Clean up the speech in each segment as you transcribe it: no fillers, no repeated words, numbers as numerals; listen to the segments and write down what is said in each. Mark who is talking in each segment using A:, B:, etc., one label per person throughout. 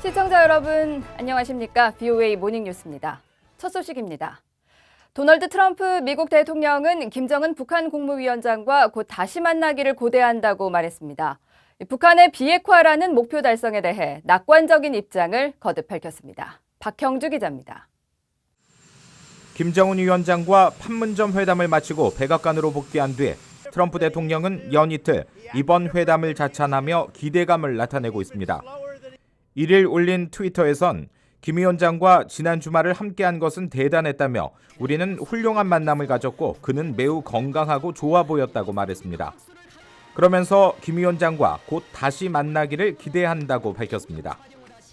A: 시청자 여러분, 안녕하십니까? VOA 모닝뉴스입니다. 첫 소식입니다. 도널드 트럼프 미국 대통령은 김정은 북한 국무위원장과 곧 다시 만나기를 고대한다고 말했습니다. 북한의 비핵화라는 목표 달성에 대해 낙관적인 입장을 거듭 밝혔습니다. 박형주 기자입니다.
B: 김정은 위원장과 판문점 회담을 마치고 백악관으로 복귀한 뒤 트럼프 대통령은 연이틀 이번 회담을 자찬하며 기대감을 나타내고 있습니다. 1일 올린 트위터에선 김 위원장과 지난 주말을 함께한 것은 대단했다며 우리는 훌륭한 만남을 가졌고 그는 매우 건강하고 좋아 보였다고 말했습니다. 그러면서 김 위원장과 곧 다시 만나기를 기대한다고 밝혔습니다.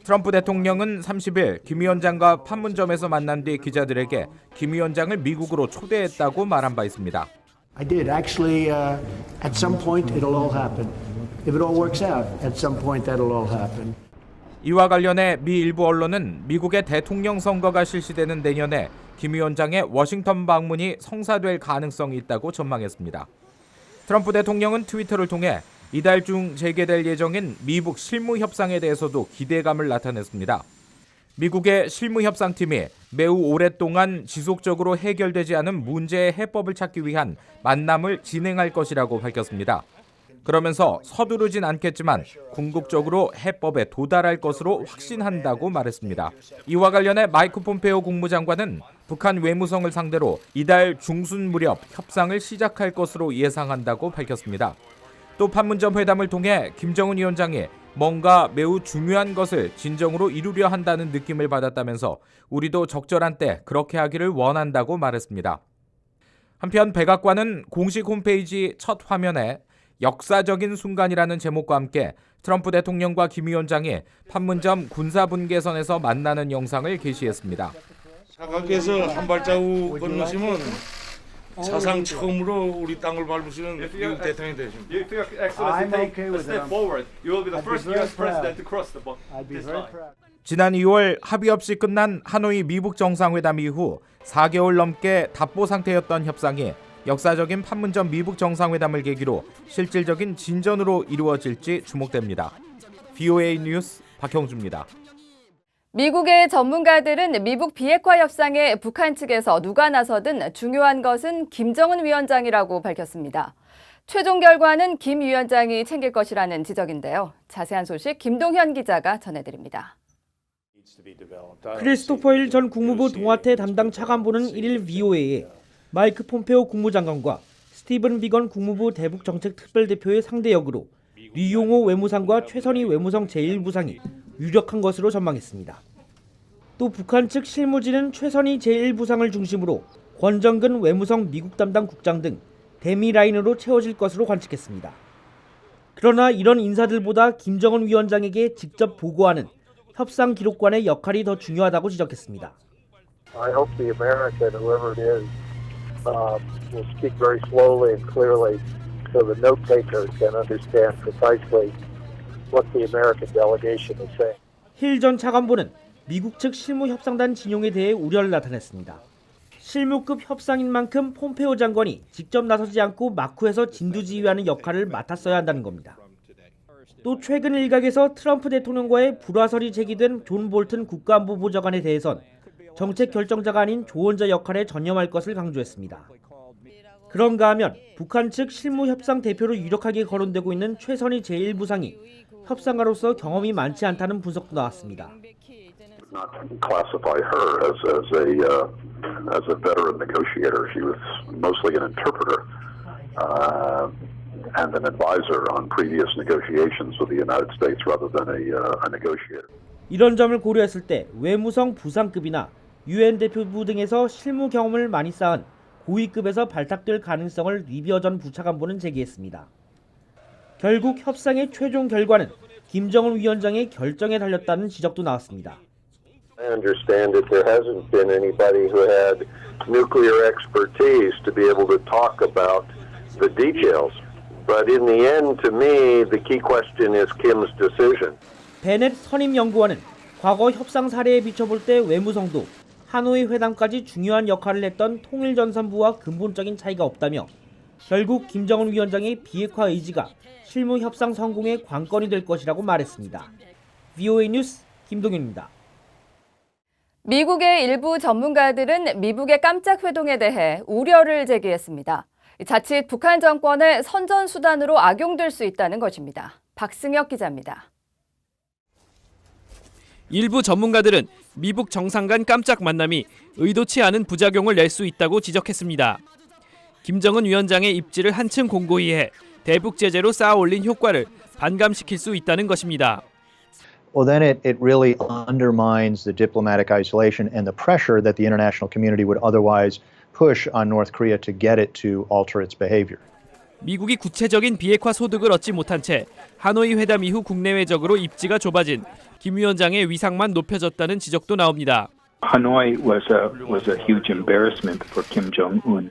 B: 트럼프 대통령은 30일 김 위원장과 판문점에서 만난 뒤 기자들에게 김 위원장을 미국으로 초대했다고 말한 바 있습니다.
C: I did. Actually, at some point it'll all happen. If it all works out, at some point that'll all happen.
B: 이와 관련해 미 일부 언론은 미국의 대통령 선거가 실시되는 내년에 김 위원장의 워싱턴 방문이 성사될 가능성이 있다고 전망했습니다. 트럼프 대통령은 트위터를 통해 이달 중 재개될 예정인 미북 실무협상에 대해서도 기대감을 나타냈습니다. 미국의 실무협상팀이 매우 오랫동안 지속적으로 해결되지 않은 문제의 해법을 찾기 위한 만남을 진행할 것이라고 밝혔습니다. 그러면서 서두르진 않겠지만 궁극적으로 해법에 도달할 것으로 확신한다고 말했습니다. 이와 관련해 마이크 폼페오 국무장관은 북한 외무성을 상대로 이달 중순 무렵 협상을 시작할 것으로 예상한다고 밝혔습니다. 또 판문점 회담을 통해 김정은 위원장이 뭔가 매우 중요한 것을 진정으로 이루려 한다는 느낌을 받았다면서 우리도 적절한 때 그렇게 하기를 원한다고 말했습니다. 한편 백악관은 공식 홈페이지 첫 화면에 역사적인 순간이라는 제목과 함께 트럼프 대통령과 김 위원장이 판문점 군사분계선에서 만나는 영상을 게시했습니다.
D: 사각에서 한 발자국 건너시면 사상 처음으로 우리 땅을 밟으시는 미국 대통령이 되십니다.
C: I'm okay with it.
E: You will be the first U.S. president to cross
C: I'd be
E: this
C: very
E: line.
C: proud.
B: 지난 2월 합의 없이 끝난 하노이 미북 정상회담 이후 4개월 넘게 답보 상태였던 협상이 역사적인 판문점 미북 정상회담을 계기로 실질적인 진전으로 이루어질지 주목됩니다. VOA 뉴스 박형주입니다.
A: 미국의 전문가들은 미북 비핵화 협상에 북한 측에서 누가 나서든 중요한 것은 김정은 위원장이라고 밝혔습니다. 최종 결과는 김 위원장이 챙길 것이라는 지적인데요. 자세한 소식 김동현 기자가 전해드립니다.
F: 크리스토퍼 힐 전 국무부 동아태 담당 차관보는 1일 VOA에 마이크 폼페오 국무장관과 스티븐 비건 국무부 대북정책특별대표의 상대 역으로 류용호 외무상과 최선희 외무성 제1부상이 유력한 것으로 전망했습니다. 또 북한 측 실무진은 최선희 제1부상을 중심으로 권정근 외무성 미국 담당 국장 등 대미 라인으로 채워질 것으로 관측했습니다. 그러나 이런 인사들보다 김정은 위원장에게 직접 보고하는 협상 기록관의 역할이 더 중요하다고 지적했습니다.
G: I hope the American, whoever it is, will speak very slowly and clearly so the note taker can understand precisely what the American delegation is saying.
F: 힐 전 차관보는 미국 측 실무협상단 진용에 대해 우려를 나타냈습니다. 실무급 협상인 만큼 폼페오 장관이 직접 나서지 않고 마쿠에서 진두지휘하는 역할을 맡았어야 한다는 겁니다. 또 최근 일각에서 트럼프 대통령과의 불화설이 제기된 존 볼튼 국가안보보좌관에 대해선 정책 결정자가 아닌 조언자 역할에 전념할 것을 강조했습니다. 그런가 하면 북한 측 실무협상 대표로 유력하게 거론되고 있는 최선희 제1부상이 협상가로서 경험이 많지 않다는 분석도 나왔습니다.
H: Not classify her as a veteran negotiator. She was mostly an interpreter and an advisor on previous negotiations with the United States rather than a negotiator.
F: 이런 점을 고려했을 때 외무성 부상급이나 UN 대표부 등에서 실무 경험을 많이 쌓은 고위급에서 발탁될 가능성을 리비어 전 부차관보는 제기했습니다. 결국 협상의 최종 결과는 김정은 위원장의 결정에 달렸다는 지적도 나왔습니다.
G: I understand that there hasn't been anybody who had nuclear expertise to be able to talk about the details. But in the end, to me, the key question is Kim's decision.
F: 베넷 선임연구원은 과거 협상 사례에 비춰볼 때 외무성도 하노이 회담까지 중요한 역할을 했던 통일전선부와 근본적인 차이가 없다며 결국 김정은 위원장의 비핵화 의지가 실무 협상 성공의 관건이 될 것이라고 말했습니다. VOA 뉴스 김동윤입니다.
A: 미국의 일부 전문가들은 미북의 깜짝 회동에 대해 우려를 제기했습니다. 자칫 북한 정권의 선전수단으로 악용될 수 있다는 것입니다. 박승혁 기자입니다.
I: 일부 전문가들은 미북 정상 간 깜짝 만남이 의도치 않은 부작용을 낼 수 있다고 지적했습니다. 김정은 위원장의 입지를 한층 공고히 해 대북 제재로 쌓아올린 효과를 반감시킬 수 있다는 것입니다.
J: Well, then it really undermines the diplomatic isolation and the pressure that the international community would otherwise push on North Korea to get it to alter its behavior.
I: 미국이 구체적인 비핵화 소득을 얻지 못한 채 하노이 회담 이후 국내외적으로 입지가 좁아진 김 위원장의 위상만 높여졌다는 지적도 나옵니다.
K: Hanoi was a huge embarrassment for Kim Jong-un,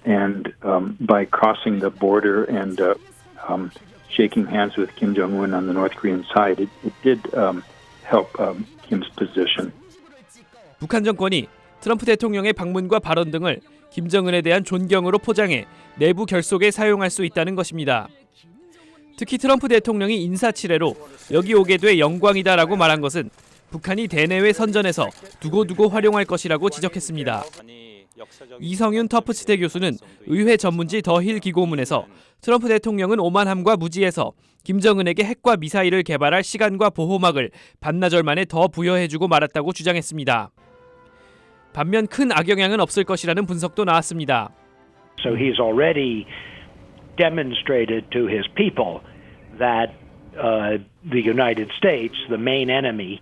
K: and by crossing the border and shaking hands with Kim Jong-un on the North Korean side, it did help Kim's position.
I: 북한 정권이 트럼프 대통령의 방문과 발언 등을 김정은에 대한 존경으로 포장해 내부 결속에 사용할 수 있다는 것입니다. 특히 트럼프 대통령이 인사치레로 여기 오게 돼 영광이다라고 말한 것은 북한이 대내외 선전에서 두고두고 활용할 것이라고 지적했습니다. 이성윤 터프스대 교수는 의회 전문지 더힐 기고문에서 트럼프 대통령은 오만함과 무지에서 김정은에게 핵과 미사일을 개발할 시간과 보호막을 반나절 만에 더 부여해주고 말았다고 주장했습니다. 반면 큰 악영향은 없을 것이라는 분석도 나왔습니다.
L: So he's already demonstrated to his people that the United States, the main enemy,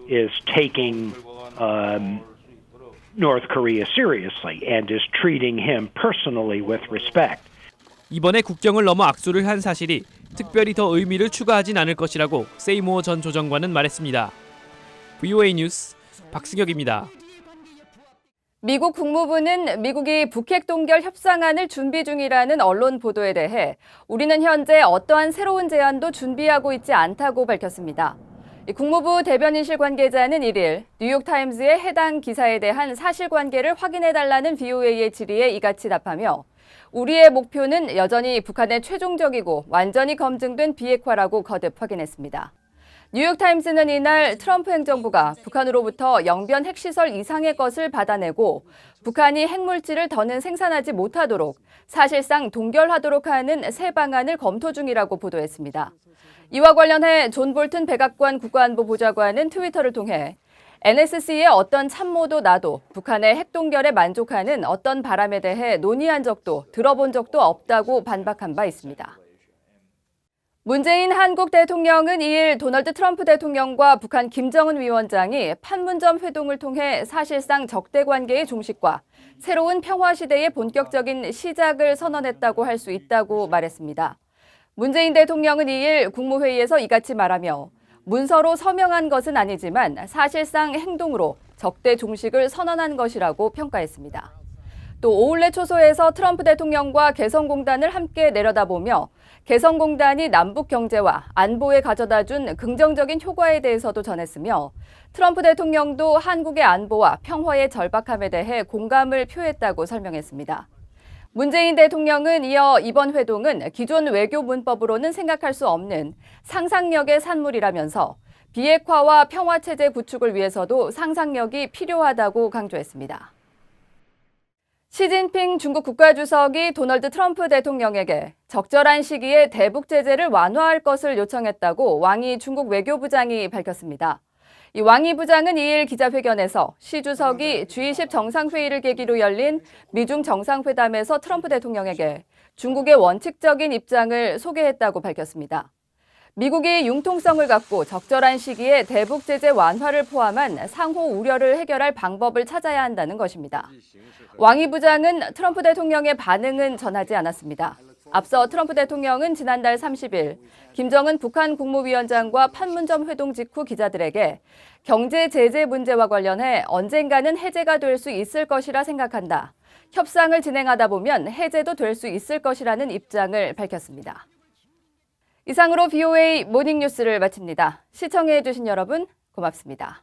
L: is taking North Korea seriously and is treating him personally with respect.
I: 이번에 국경을 넘어 악수를 한 사실이 특별히 더 의미를 추가하진 않을 것이라고 세이모어 전 조정관은 말했습니다. VOA 뉴스 박승혁입니다.
A: 미국 국무부는 미국이 북핵 동결 협상안을 준비 중이라는 언론 보도에 대해 우리는 현재 어떠한 새로운 제안도 준비하고 있지 않다고 밝혔습니다. 국무부 대변인실 관계자는 1일 뉴욕타임즈의 해당 기사에 대한 사실관계를 확인해달라는 VOA의 질의에 이같이 답하며 우리의 목표는 여전히 북한의 최종적이고 완전히 검증된 비핵화라고 거듭 확인했습니다. 뉴욕타임스는 이날 트럼프 행정부가 북한으로부터 영변 핵시설 이상의 것을 받아내고 북한이 핵물질을 더는 생산하지 못하도록 사실상 동결하도록 하는 새 방안을 검토 중이라고 보도했습니다. 이와 관련해 존 볼튼 백악관 국가안보 보좌관은 트위터를 통해 NSC의 어떤 참모도 나도 북한의 핵동결에 만족하는 어떤 바람에 대해 논의한 적도 들어본 적도 없다고 반박한 바 있습니다. 문재인 한국 대통령은 2일 도널드 트럼프 대통령과 북한 김정은 위원장이 판문점 회동을 통해 사실상 적대 관계의 종식과 새로운 평화 시대의 본격적인 시작을 선언했다고 할 수 있다고 말했습니다. 문재인 대통령은 2일 국무회의에서 이같이 말하며 문서로 서명한 것은 아니지만 사실상 행동으로 적대 종식을 선언한 것이라고 평가했습니다. 또 오울레 초소에서 트럼프 대통령과 개성공단을 함께 내려다보며 개성공단이 남북 경제와 안보에 가져다준 긍정적인 효과에 대해서도 전했으며 트럼프 대통령도 한국의 안보와 평화의 절박함에 대해 공감을 표했다고 설명했습니다. 문재인 대통령은 이어 이번 회동은 기존 외교 문법으로는 생각할 수 없는 상상력의 산물이라면서 비핵화와 평화체제 구축을 위해서도 상상력이 필요하다고 강조했습니다. 시진핑 중국 국가주석이 도널드 트럼프 대통령에게 적절한 시기에 대북 제재를 완화할 것을 요청했다고 왕이 중국 외교부장이 밝혔습니다. 이 왕이 부장은 2일 기자회견에서 시 주석이 G20 정상회의를 계기로 열린 미중 정상회담에서 트럼프 대통령에게 중국의 원칙적인 입장을 소개했다고 밝혔습니다. 미국이 융통성을 갖고 적절한 시기에 대북 제재 완화를 포함한 상호 우려를 해결할 방법을 찾아야 한다는 것입니다. 왕이 부장은 트럼프 대통령의 반응은 전하지 않았습니다. 앞서 트럼프 대통령은 지난달 30일 김정은 북한 국무위원장과 판문점 회동 직후 기자들에게 경제 제재 문제와 관련해 언젠가는 해제가 될 수 있을 것이라 생각한다. 협상을 진행하다 보면 해제도 될 수 있을 것이라는 입장을 밝혔습니다. 이상으로 VOA 모닝뉴스를 마칩니다. 시청해주신 여러분 고맙습니다.